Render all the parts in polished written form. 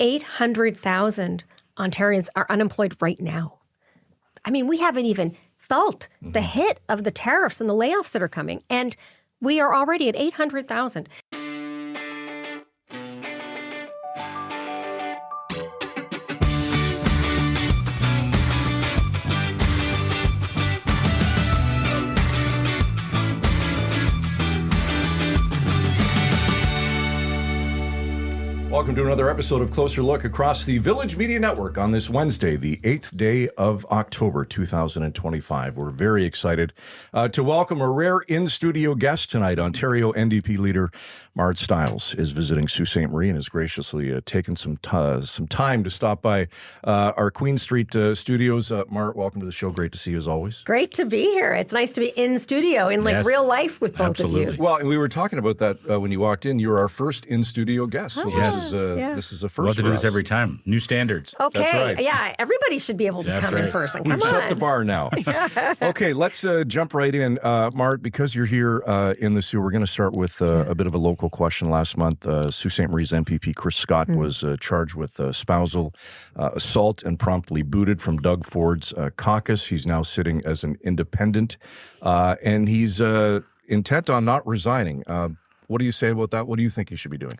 800,000 Ontarians are unemployed right now. I mean, we haven't even felt the hit of the tariffs and the layoffs that are coming, and we are already at 800,000. Welcome to another episode of Closer Look across the Village Media Network on this Wednesday, the 8th day of October, 2025. We're very excited to welcome a rare in-studio guest tonight. Ontario NDP leader Marit Stiles is visiting Sault Ste. Marie and has graciously taken some time to stop by our Queen Street studios. Marit, welcome to the show. Great to see you as always. Great to be here. It's nice to be in studio in real life with both of you. Well, and we were talking about that when you walked in. You're our first in-studio guest. So this is a first. We'll have to do this every time. New standards. Okay. That's right. Yeah, everybody should be able to come in person. We've set the bar now. Okay, let's jump right in. Marit, because you're here in the Soo, we're going to start with a bit of a local question. Last month, Sault Ste. Marie's MPP Chris Scott was charged with spousal assault and promptly booted from Doug Ford's caucus. He's now sitting as an independent, and he's intent on not resigning. What do you say about that? What do you think he should be doing?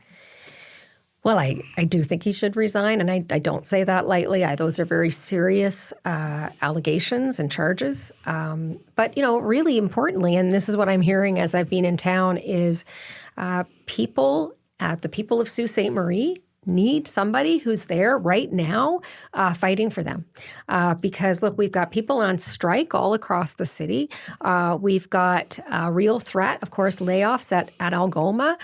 Well, I do think he should resign, and I don't say that lightly. Those are very serious allegations and charges. But, really importantly, and this is what I'm hearing as I've been in town, is the people of Sault Ste. Marie need somebody who's there right now fighting for them. Because, look, we've got people on strike all across the city. We've got a real threat, of course, layoffs at Algoma.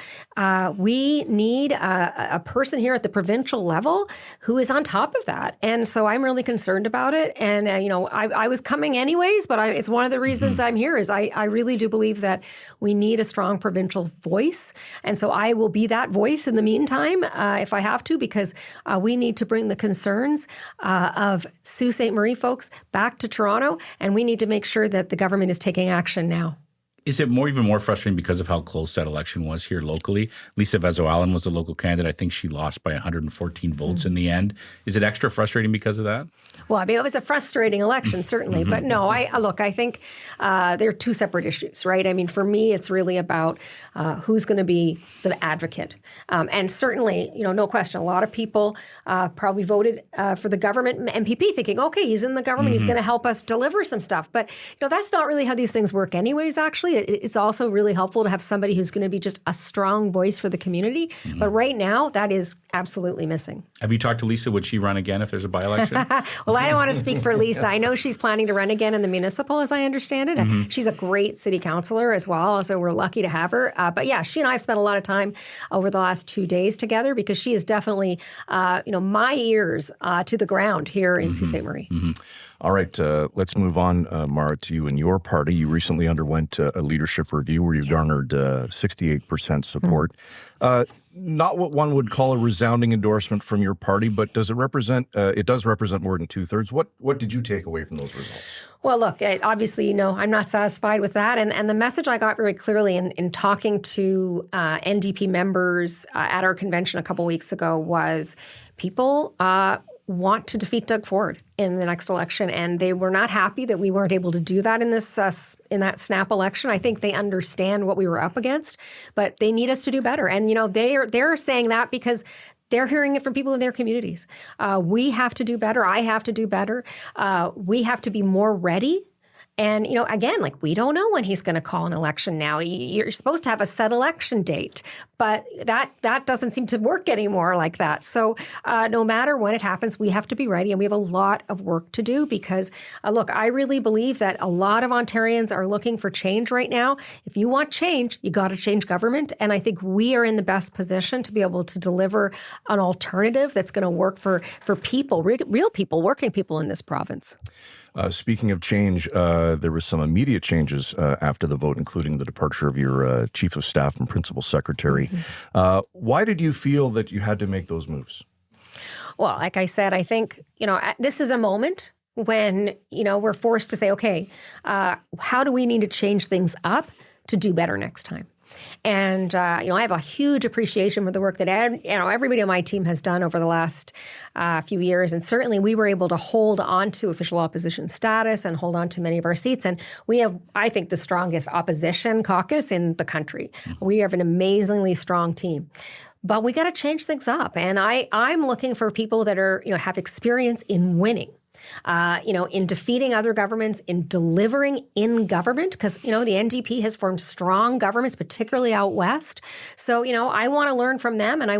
We need a person here at the provincial level who is on top of that. And so I'm really concerned about it. And, I was coming anyways, but it's one of the reasons I'm here is I really do believe that we need a strong provincial voice. And so I will be that voice in the meantime, if I have to, because we need to bring the concerns of Sault Ste. Marie folks back to Toronto, and we need to make sure that the government is taking action now. Is it even more frustrating because of how close that election was here locally? Lisa Vezo-Allen was the local candidate. I think she lost by 114 votes in the end. Is it extra frustrating because of that? Well, I mean, it was a frustrating election, certainly. But no, I think they're two separate issues, right? I mean, for me, it's really about who's going to be the advocate. And certainly, no question, a lot of people probably voted for the government MPP thinking, okay, he's in the government, he's going to help us deliver some stuff. But, that's not really how these things work anyways, actually. It's also really helpful to have somebody who's going to be just a strong voice for the community. But right now, that is absolutely missing. Have you talked to Lisa? Would she run again if there's a by-election? Well, I don't want to speak for Lisa. I know she's planning to run again in the municipal, as I understand it. She's a great city councillor as well, so we're lucky to have her. But yeah, she and I have spent a lot of time over the last 2 days together because she is definitely, my ears to the ground here in Sault Ste. Marie. All right, let's move on, Marit, to you and your party. You recently underwent a leadership review where you garnered 68% support. Not what one would call a resounding endorsement from your party, but does it represent? It does represent more than 2/3. What did you take away from those results? Well, look, obviously, I'm not satisfied with that. And the message I got very clearly in talking to NDP members at our convention a couple weeks ago was people want to defeat Doug Ford in the next election, and they were not happy that we weren't able to do that in that snap election. I think they understand what we were up against, but they need us to do better. And they're saying that because they're hearing it from people in their communities. We have to do better. I have to do better. We have to be more ready. And, again, we don't know when he's going to call an election now. You're supposed to have a set election date, but that doesn't seem to work anymore like that. So no matter when it happens, we have to be ready, and we have a lot of work to do because, look, I really believe that a lot of Ontarians are looking for change right now. If you want change, you got to change government, and I think we are in the best position to be able to deliver an alternative that's going to work for people, real people, working people in this province. Speaking of change, there was some immediate changes after the vote, including the departure of your chief of staff and principal secretary. Why did you feel that you had to make those moves? Well, like I said, I think, this is a moment when, we're forced to say, okay, how do we need to change things up to do better next time? And, I have a huge appreciation for the work that everybody on my team has done over the last few years. And certainly we were able to hold on to official opposition status and hold on to many of our seats. And we have, I think, the strongest opposition caucus in the country. We have an amazingly strong team. But we got to change things up. And I'm looking for people that are, have experience in winning. In defeating other governments, in delivering in government, because, the NDP has formed strong governments, particularly out west. So, I want to learn from them, and I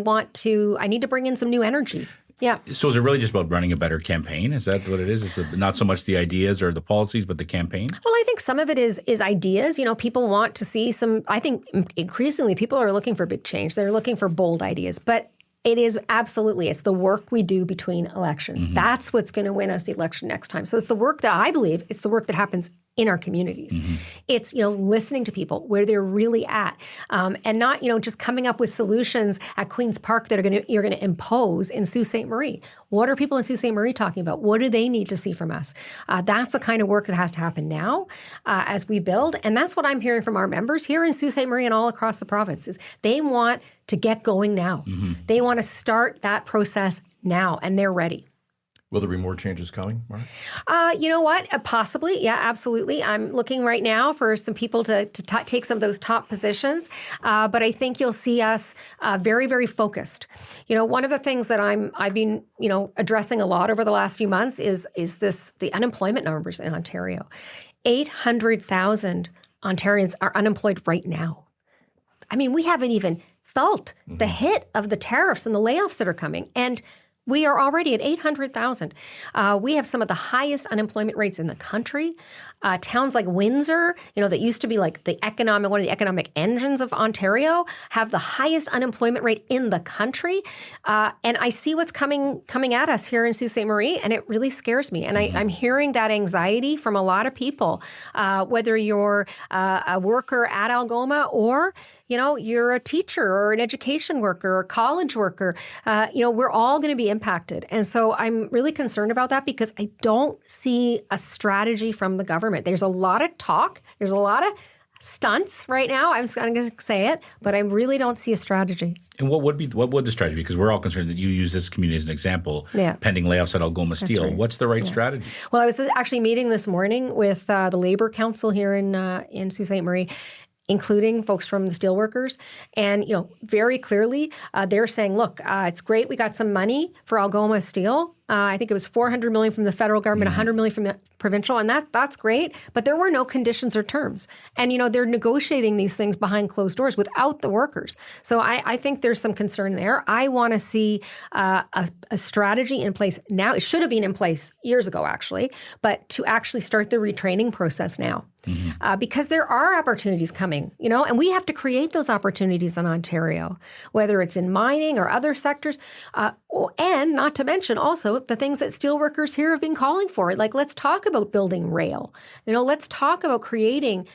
need to bring in some new energy. Yeah. So is it really just about running a better campaign? Is that what it is? It's not so much the ideas or the policies, but the campaign? Well, I think some of it is ideas. People want to see I think increasingly people are looking for big change. They're looking for bold ideas. But it is absolutely, it's the work we do between elections. Mm-hmm. That's what's going to win us the election next time. So it's the work that I believe, it's the work that happens in our communities. Mm-hmm. It's, listening to people where they're really at, and not, just coming up with solutions at Queen's Park that you're going to impose in Sault Ste. Marie. What are people in Sault Ste. Marie talking about? What do they need to see from us? That's the kind of work that has to happen now as we build. And that's what I'm hearing from our members here in Sault Ste. Marie and all across the province is they want to get going now. Mm-hmm. They want to start that process now, and they're ready. Will there be more changes coming, Marit? You know what? Possibly. Yeah, absolutely. I'm looking right now for some people to take some of those top positions. But I think you'll see us very, very focused. One of the things that I've been, addressing a lot over the last few months is the unemployment numbers in Ontario. 800,000 Ontarians are unemployed right now. I mean, we haven't even felt the hit of the tariffs and the layoffs that are coming. And we are already at 800,000. We have some of the highest unemployment rates in the country. Towns like Windsor, that used to be like one of the economic engines of Ontario, have the highest unemployment rate in the country. And I see what's coming at us here in Sault Ste. Marie, and it really scares me. And I'm hearing that anxiety from a lot of people, whether you're a worker at Algoma or you're a teacher or an education worker or a college worker. We're all going to be impacted. And so I'm really concerned about that because I don't see a strategy from the government. There's a lot of talk. There's a lot of stunts right now. I'm going to say it, but I really don't see a strategy. And what would the strategy be? Because we're all concerned that you use this community as an example, pending layoffs at Algoma Steel. Right. What's the right strategy? Well, I was actually meeting this morning with the Labour Council here in Sault Ste. Marie, including folks from the steelworkers. And, very clearly, they're saying, look, it's great we got some money for Algoma Steel. I think it was $400 million from the federal government, $100 million from the provincial, and that's great. But there were no conditions or terms. And, they're negotiating these things behind closed doors without the workers. So I think there's some concern there. I want to see a strategy in place now. It should have been in place years ago, actually, but to actually start the retraining process now. Mm-hmm. Because there are opportunities coming, and we have to create those opportunities in Ontario, whether it's in mining or other sectors, and not to mention also the things that steelworkers here have been calling for. Like, let's talk about building rail. Let's talk about creating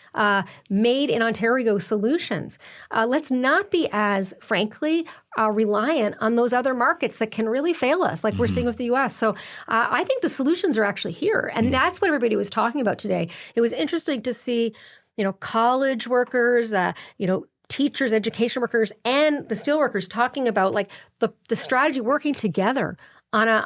made in Ontario solutions. Let's not be as, frankly, reliant on those other markets that can really fail us, like we're seeing with the U.S. So I think the solutions are actually here. And that's what everybody was talking about today. It was interesting to see, college workers, teachers, education workers, and the steelworkers talking about like the strategy working together on a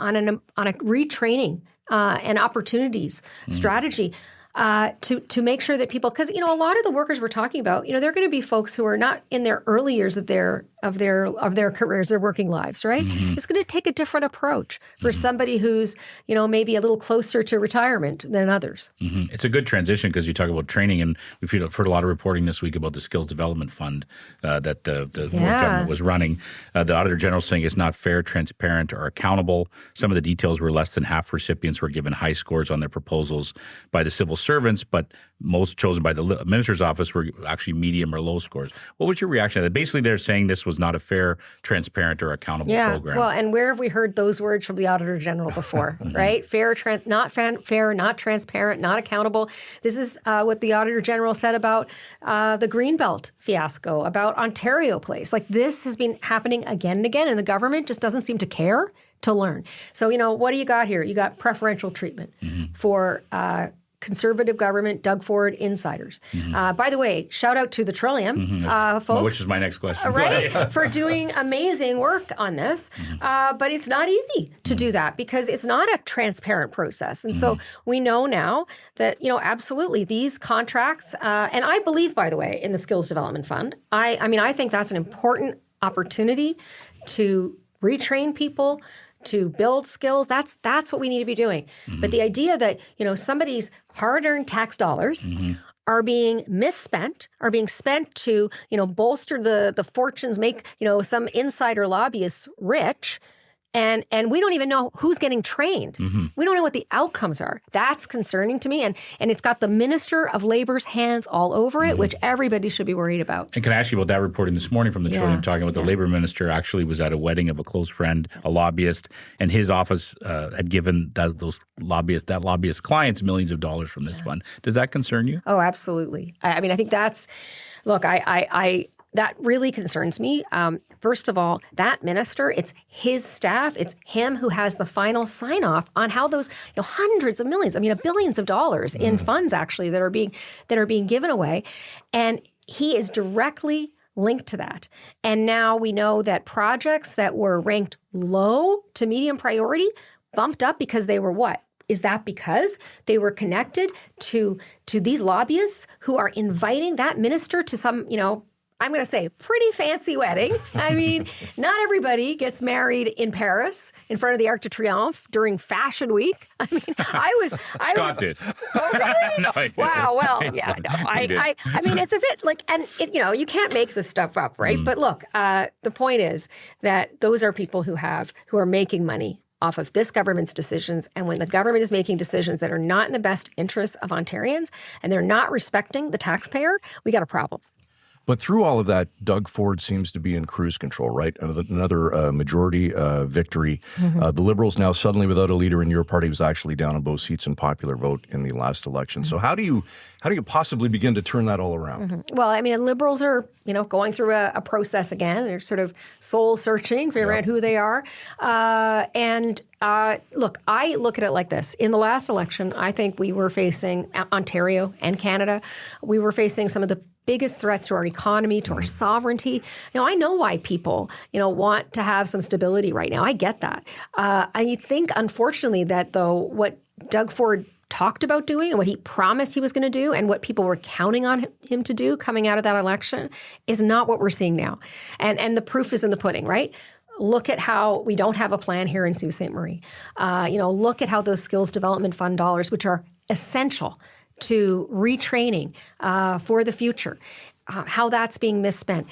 retraining and opportunities strategy. To make sure that people, because a lot of the workers we're talking about, they're going to be folks who are not in their early years of their careers, their working lives, right? Mm-hmm. It's going to take a different approach for somebody who's maybe a little closer to retirement than others. Mm-hmm. It's a good transition because you talk about training, and we've heard a lot of reporting this week about the Skills Development Fund that the government was running. The Auditor General saying it's not fair, transparent, or accountable. Some of the details were less than half recipients were given high scores on their proposals by the civil servants, but most chosen by the minister's office were actually medium or low scores. What was your reaction to that? Basically, they're saying this was not a fair, transparent, or accountable program. Well, and where have we heard those words from the Auditor General before, right? Fair, not transparent, not accountable. This is what the Auditor General said about the Greenbelt fiasco, about Ontario Place. Like, this has been happening again and again, and the government just doesn't seem to care to learn. So, what do you got here? You got preferential treatment for Conservative government, Doug Ford insiders. By the way, shout out to the Trillium folks. Which is my next question. Right, for doing amazing work on this. But it's not easy to do that because it's not a transparent process. And so we know now that, absolutely these contracts, and I believe, by the way, in the Skills Development Fund. I think that's an important opportunity to retrain people, to build skills. That's what we need to be doing. But the idea that, somebody's hard-earned tax dollars are being misspent, are being spent to, bolster the fortunes, make, some insider lobbyists rich, and we don't even know who's getting trained. We don't know what the outcomes are. That's concerning to me. And it's got the Minister of Labor's hands all over it, which everybody should be worried about. And can I ask you about that reporting this morning from the Trillium, talking about the Labor Minister actually was at a wedding of a close friend, a lobbyist, and his office had given that lobbyist clients millions of dollars from this fund. Does that concern you? Oh, absolutely. I think that's, look, that really concerns me. First of all, that minister, it's his staff, it's him who has the final sign-off on how those hundreds of millions, billions of dollars in funds actually that are being given away, and he is directly linked to that. And now we know that projects that were ranked low to medium priority bumped up because they were what? Is that because they were connected to these lobbyists who are inviting that minister to some, I'm going to say pretty fancy wedding. Not everybody gets married in Paris in front of the Arc de Triomphe during Fashion Week. Scott did. Oh, really? No, I didn't. Wow. Well, yeah. No, it's a bit like, and you can't make this stuff up, right? But look, the point is that those are people who are making money off of this government's decisions. And when the government is making decisions that are not in the best interests of Ontarians and they're not respecting the taxpayer, we got a problem. But through all of that, Doug Ford seems to be in cruise control, right? Another majority victory. The Liberals now suddenly without a leader in your party was actually down on both seats in popular vote in the last election. So how do you possibly begin to turn that all around? Well, Liberals are going through a process again. They're sort of soul searching, figuring out who they are. Look, I look at it like this. In the last election, I think we were facing Ontario and Canada. We were facing some of the biggest threats to our economy, to our sovereignty. I know why people, want to have some stability right now. I get that. I think, unfortunately, that though what Doug Ford talked about doing and what he promised he was going to do and what people were counting on him to do coming out of that election is not what we're seeing now. And the proof is in the pudding, right? Look at how we don't have a plan here in Sault Ste. Marie. Look at how those Skills Development Fund dollars, which are essential to retraining for the future, how that's being misspent.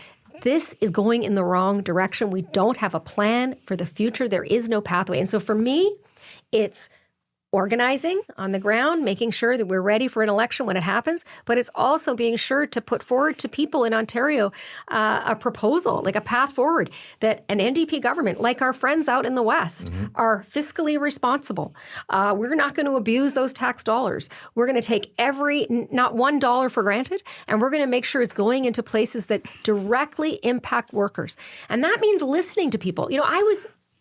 This is going in the wrong direction. We don't have a plan for the future. There is no pathway. And so for me, it's organizing on the ground, making sure that we're ready for an election when it happens, but it's also being sure to put forward to people in Ontario a proposal, like a path forward, that an NDP government, like our friends out in the West, are fiscally responsible. We're not going to abuse those tax dollars. We're going to take not $1 for granted, and we're going to make sure it's going into places that directly impact workers. And that means listening to people.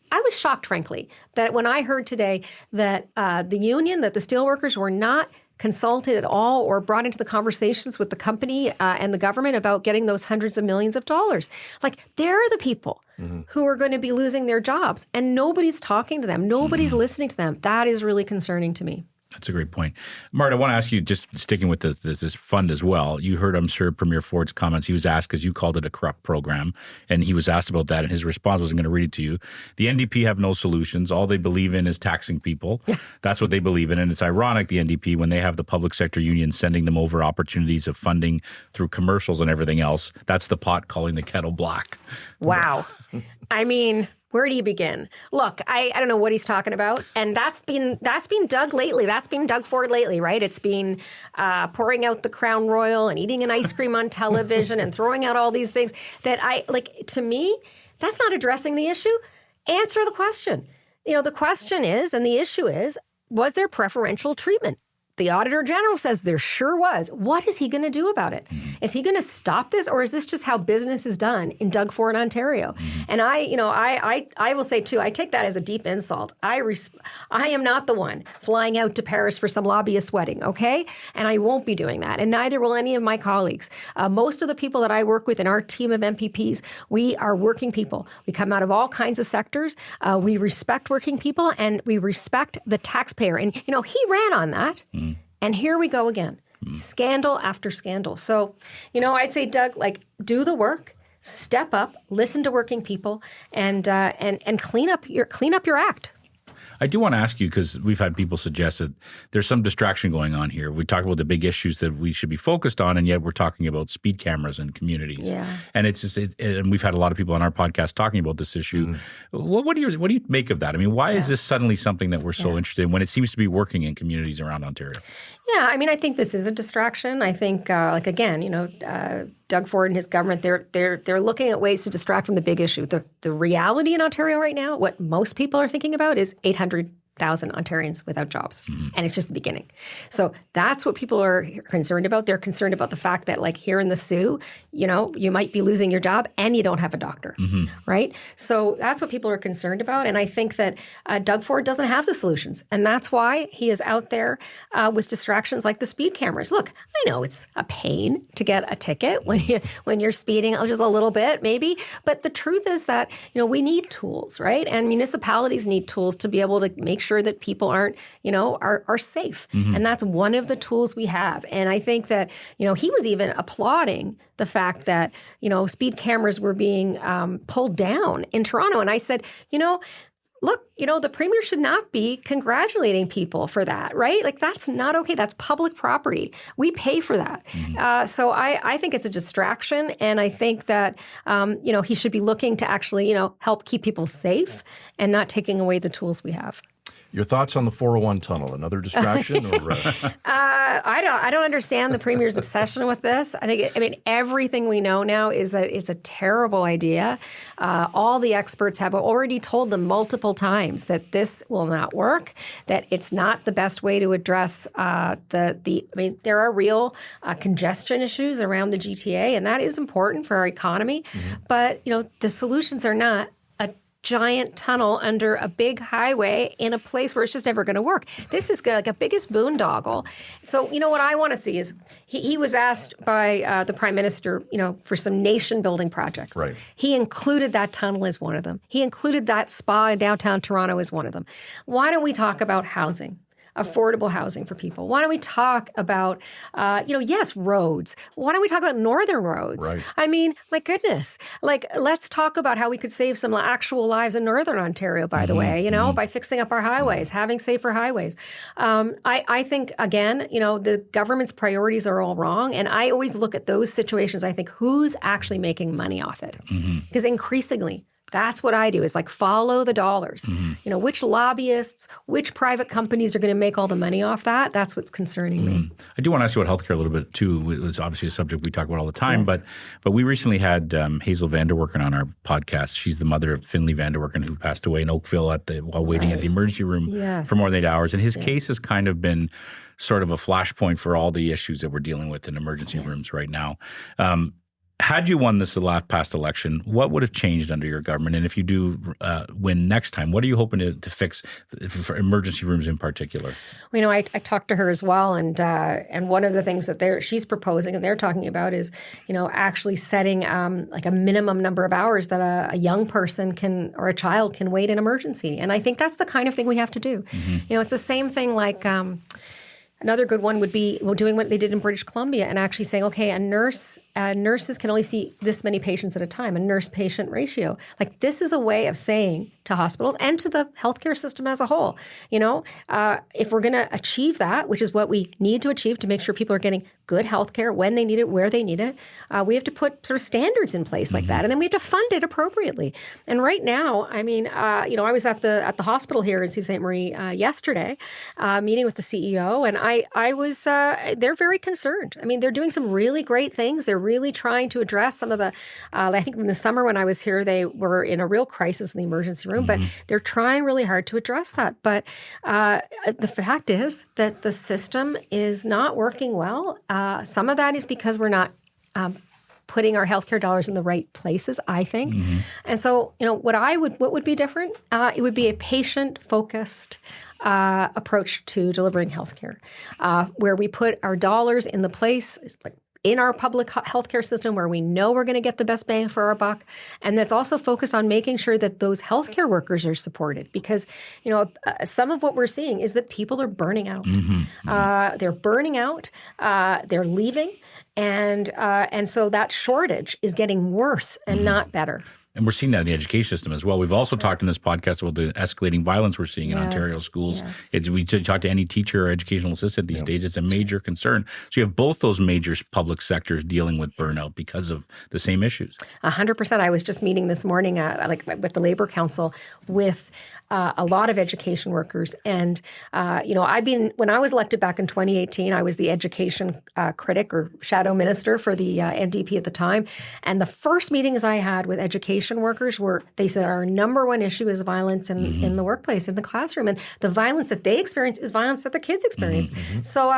I was shocked, frankly, that when I heard today that the union, that the steelworkers were not consulted at all or brought into the conversations with the company and the government about getting those hundreds of millions of dollars. Like, they're the people who are going to be losing their jobs, and nobody's talking to them. Nobody's listening to them. That is really concerning to me. That's a great point. Marit, I want to ask you, just sticking with this fund as well, you heard, I'm sure, Premier Ford's comments. He was asked, because you called it a corrupt program, and he was asked about that, and his response was, I'm going to read it to you. The NDP have no solutions. All they believe in is taxing people. That's what they believe in, and it's ironic, the NDP, when they have the public sector union sending them over opportunities of funding through commercials and everything else, that's the pot calling the kettle black. Wow. Where do you begin? Look, I don't know what he's talking about, and that's been Doug lately. That's been Doug Ford lately, right? It's been pouring out the Crown Royal and eating an ice cream on television and throwing out all these things that to me, that's not addressing the issue. Answer the question. The question is, and the issue is, was there preferential treatment the Auditor General says there sure was. What is he going to do about it? Is he going to stop this, or is this just how business is done in Doug Ford, Ontario? And I will say too, I take that as a deep insult. I am not the one flying out to Paris for some lobbyist wedding, okay? And I won't be doing that, and neither will any of my colleagues. Most of the people that I work with in our team of MPPs, we are working people. We come out of all kinds of sectors. We respect working people, and we respect the taxpayer. And he ran on that. And here we go again, scandal after scandal. So, I'd say, Doug, do the work, step up, listen to working people, and clean up your act. I do want to ask you, because we've had people suggest that there's some distraction going on here. We talk about the big issues that we should be focused on, and yet we're talking about speed cameras in communities. Yeah. And it's just, and we've had a lot of people on our podcast talking about this issue. What do you make of that? I mean, why is this suddenly something that we're so interested in when it seems to be working in communities around Ontario? Yeah, I mean, I think this is a distraction. I think, Doug Ford and his government, they're looking at ways to distract from the big issue. The reality in Ontario right now, what most people are thinking about is 800,000 Ontarians without jobs. And it's just the beginning. So that's what people are concerned about. They're concerned about the fact that, here in the Soo, you might be losing your job and you don't have a doctor, right? So that's what people are concerned about. And I think that Doug Ford doesn't have the solutions. And that's why he is out there with distractions like the speed cameras. Look, I know it's a pain to get a ticket when you're speeding just a little bit, maybe. But the truth is that, we need tools, right? And municipalities need tools to be able to make sure that people aren't, are safe. And that's one of the tools we have. And I think that, he was even applauding the fact that, speed cameras were being pulled down in Toronto. And I said, look, the premier should not be congratulating people for that, right? That's not okay. That's public property. We pay for that. So I think it's a distraction. And I think that, he should be looking to actually, help keep people safe and not taking away the tools we have. Your thoughts on the 401 tunnel? Another distraction? Or I don't understand the premier's obsession with this. I mean, everything we know now is that it's a terrible idea. All the experts have already told them multiple times that this will not work, that it's not the best way to address there are real congestion issues around the GTA, and that is important for our economy. But, the solutions are not giant tunnel under a big highway in a place where it's just never going to work. This is like a biggest boondoggle. So, what I want to see is he was asked by the Prime Minister, for some nation-building projects. Right. He included that tunnel as one of them. He included that spa in downtown Toronto as one of them. Why don't we talk about housing? Affordable housing for people. Why don't we talk about, roads? Why don't we talk about northern roads? Right. I mean, my goodness. Let's talk about how we could save some actual lives in northern Ontario, by the way, by fixing up our highways, having safer highways. I think, again, the government's priorities are all wrong. And I always look at those situations. I think, who's actually making money off it? Because increasingly, that's what I do is follow the dollars. Which lobbyists, which private companies are going to make all the money off that? That's what's concerning me. I do want to ask you about healthcare a little bit too. It's obviously a subject we talk about all the time, but we recently had Hazel Vanderwerken on our podcast. She's the mother of Finley Vanderwerken, who passed away in Oakville while waiting at the emergency room for more than 8 hours. And his case has kind of been sort of a flashpoint for all the issues that we're dealing with in emergency rooms right now. Had you won this past election, what would have changed under your government? And if you do win next time, what are you hoping to fix for emergency rooms in particular? Well, I talked to her as well, and one of the things that she's proposing and they're talking about is, actually setting a minimum number of hours that a young person can or a child can wait in emergency. And I think that's the kind of thing we have to do. It's the same thing another good one would be doing what they did in British Columbia and actually saying, okay, nurses can only see this many patients at a time, a nurse-patient ratio. This is a way of saying to hospitals and to the healthcare system as a whole, if we're going to achieve that, which is what we need to achieve to make sure people are getting good healthcare when they need it, where they need it, we have to put sort of standards in place like that, and then we have to fund it appropriately. And right now, I mean, I was at the hospital here in Sault Ste. Marie yesterday, meeting with the CEO, and I was they're very concerned. I mean, they're doing some really great things. They're really trying to address some of the, I think in the summer when I was here, they were in a real crisis in the emergency room, but they're trying really hard to address that. But the fact is that the system is not working well. Some of that is because we're not putting our healthcare dollars in the right places, I think. And so, what would be different? It would be a patient-focused approach to delivering healthcare, where we put our dollars in the place, like in our public healthcare system, where we know we're going to get the best bang for our buck, and that's also focused on making sure that those healthcare workers are supported. Because some of what we're seeing is that people are burning out. They're burning out. They're leaving. And so that shortage is getting worse and not better. And we're seeing that in the education system as well. We've also talked in this podcast about the escalating violence we're seeing in Ontario schools. We talk to any teacher or educational assistant these days. It's a major concern. So you have both those major public sectors dealing with burnout because of the same issues. 100%. I was just meeting this morning with the Labour Council with a lot of education workers. And, when I was elected back in 2018, I was the education critic or shadow minister for the NDP at the time. And the first meetings I had with education workers they said our number one issue is violence in the workplace, in the classroom. And the violence that they experience is violence that the kids experience. So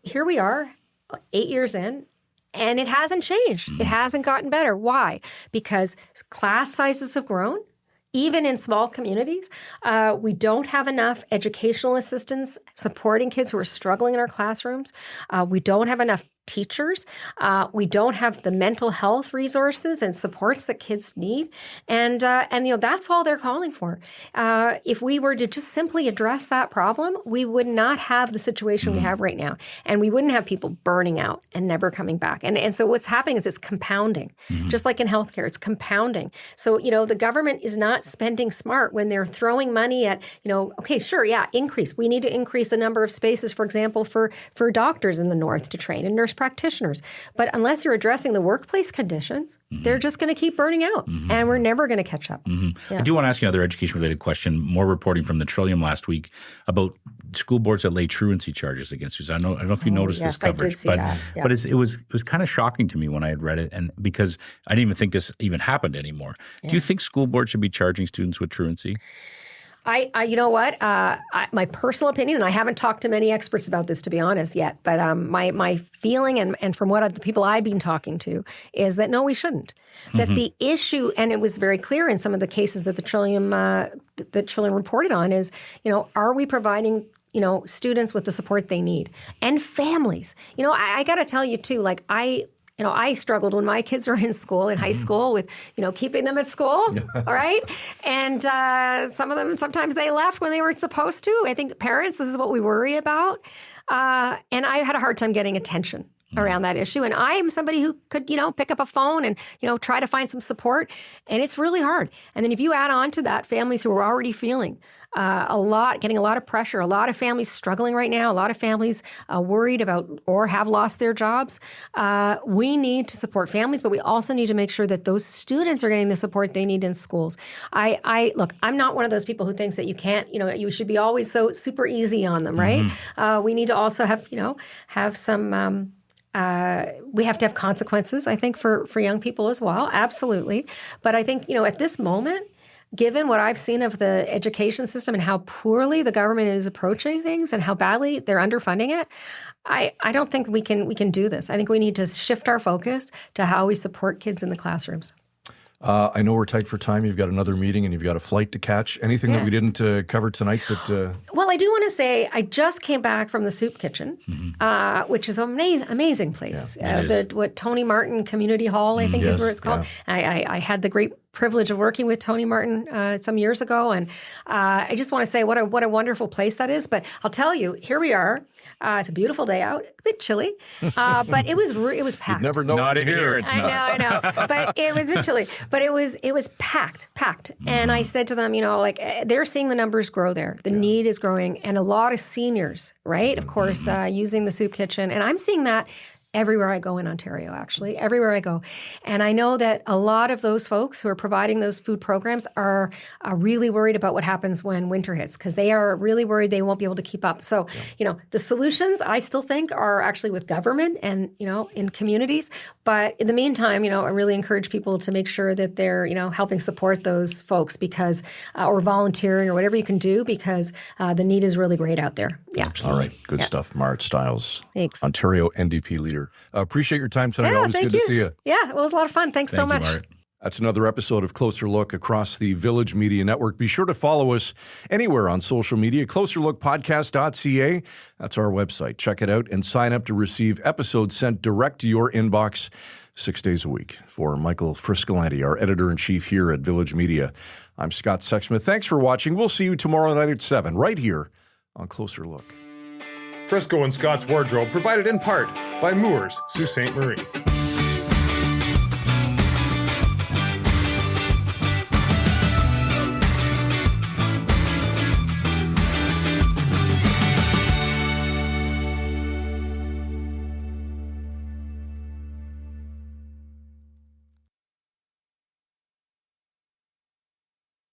here we are, 8 years in, and it hasn't changed. It hasn't gotten better. Why? Because class sizes have grown. Even in small communities, we don't have enough educational assistants supporting kids who are struggling in our classrooms. We don't have enough teachers. We don't have the mental health resources and supports that kids need. And that's all they're calling for. If we were to just simply address that problem, we would not have the situation we have right now. And we wouldn't have people burning out and never coming back. And so what's happening is it's compounding. Just like in healthcare, it's compounding. So, the government is not spending smart when they're throwing money at, increase. We need to increase the number of spaces, for example, for doctors in the north to train and nurse practitioners. But unless you're addressing the workplace conditions, they're just going to keep burning out, and we're never going to catch up. I do want to ask you another education-related question. More reporting from the Trillium last week about school boards that lay truancy charges against students. I don't know if you noticed this coverage, I did see that. Yeah. But it was kind of shocking to me when I had read it, and because I didn't even think this even happened anymore. Do you think school boards should be charging students with truancy? My personal opinion, and I haven't talked to many experts about this, to be honest, yet, but my feeling and from what the people I've been talking to is that no, we shouldn't. That the issue, and it was very clear in some of the cases that the Trillium reported on, is, are we providing students with the support they need, and families. I got to tell you too, I struggled when my kids were in school, in high school, with, keeping them at school, all right? And some of them, sometimes they left when they weren't supposed to. I think parents, this is what we worry about. And I had a hard time getting attention around that issue. And I am somebody who could, pick up a phone and, try to find some support. And it's really hard. And then if you add on to that families who are already feeling getting a lot of pressure, a lot of families struggling right now, a lot of families worried about or have lost their jobs, we need to support families, but we also need to make sure that those students are getting the support they need in schools. Look, I'm not one of those people who thinks that you can't, you should be always so super easy on them, right? We need to also have some... we have to have consequences, I think, for young people as well. Absolutely. But I think, at this moment, given what I've seen of the education system and how poorly the government is approaching things and how badly they're underfunding it, I don't think we can do this. I think we need to shift our focus to how we support kids in the classrooms. I know we're tight for time. You've got another meeting and you've got a flight to catch. Anything that we didn't cover tonight that... Well, I do want to say I just came back from the Soup Kitchen, which is an amazing place. What Tony Martin Community Hall, I think is where it's called. Yeah. I had the great privilege of working with Tony Martin some years ago, and I just want to say what a wonderful place that is. But I'll tell you, here we are. It's a beautiful day out, a bit chilly, but it was packed. You'd never know. Not in here, it's not. I know. But it was a bit chilly. But it was packed. And I said to them, they're seeing the numbers grow there. The need is growing, and a lot of seniors, right? Of course, using the Soup Kitchen, and I'm seeing that everywhere I go in Ontario, actually, everywhere I go. And I know that a lot of those folks who are providing those food programs are really worried about what happens when winter hits, because they are really worried they won't be able to keep up. So, the solutions I still think are actually with government and, in communities. But in the meantime, I really encourage people to make sure that they're, helping support those folks because, or volunteering or whatever you can do, because the need is really great out there. Yeah. All right. Good stuff. Marit Stiles. Thanks. Ontario NDP leader. Appreciate your time tonight. Yeah, Always good to see you. Yeah, it was a lot of fun. Thanks so much. Marit. That's another episode of Closer Look across the Village Media Network. Be sure to follow us anywhere on social media, closerlookpodcast.ca. That's our website. Check it out and sign up to receive episodes sent direct to your inbox 6 days a week. For Michael Friscolanti, our editor-in-chief here at Village Media, I'm Scott Sexsmith. Thanks for watching. We'll see you tomorrow night at 7 right here on Closer Look. Frisco and Scott's Wardrobe provided in part by Moores, Sault Ste. Marie.